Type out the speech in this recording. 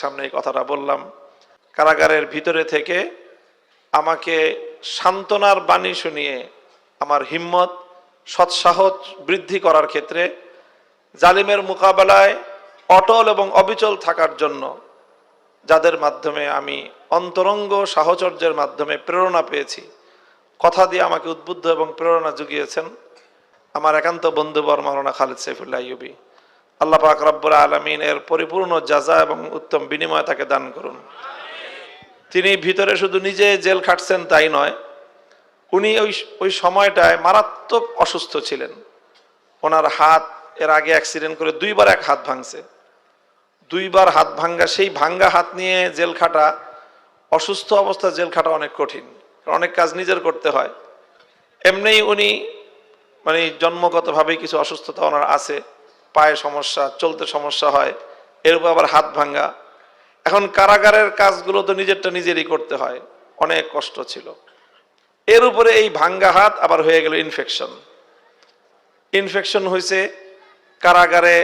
সামনে এই কথাটা বললাম। কারাগারের ভিতরে থেকে আমাকে সান্ত্বনার বাণী শুনিয়ে আমার হিম্মত সৎসাহস বৃদ্ধি করার ক্ষেত্রে জালিমের মোকাবেলায় অটল এবং অবিচল থাকার জন্য যাদের মাধ্যমে আমি অন্তরঙ্গ সাহচর্যের মাধ্যমে প্রেরণা পেয়েছি, কথা দিয়ে আমাকে উদ্বুদ্ধ এবং প্রেরণা জুগিয়েছেন আমার একান্ত বন্ধুবর মাওলানা খালিদ সাইফুল্লাহ আইয়ুবী। আল্লাহ পাক রব্বুল আলামিন এর পরিপূর্ণ জাযা এবং উত্তম বিনিময় তাকে দান করুন। তিনি ভিতরে শুধু নিজে জেল খাটছেন তাই নয়, উনি ওই সময়টায় মারাত্মক অসুস্থ ছিলেন। ওনার হাত এর আগে অ্যাক্সিডেন্ট করে দুইবার এক হাত ভাঙছে, দুইবার হাত ভাঙ্গা, সেই ভাঙ্গা হাত নিয়ে জেল খাটা, অসুস্থ অবস্থা জেল খাটা অনেক কঠিন, অনেক কাজ নিজের করতে হয়। এমনিই উনি মানে জন্মগতভাবেই কিছু অসুস্থতা ওনার আছে, পায়ে সমস্যা, চলতে সমস্যা হয়, এর উপর আবার হাত ভাঙ্গা। এখন কারাগারের কাজগুলো তো নিজেরটা নিজেরই করতে হয়, অনেক কষ্ট ছিল। এর উপরে এই ভাঙ্গা হাত আবার হয়ে গেল ইনফেকশন হয়েছে কারাগারে।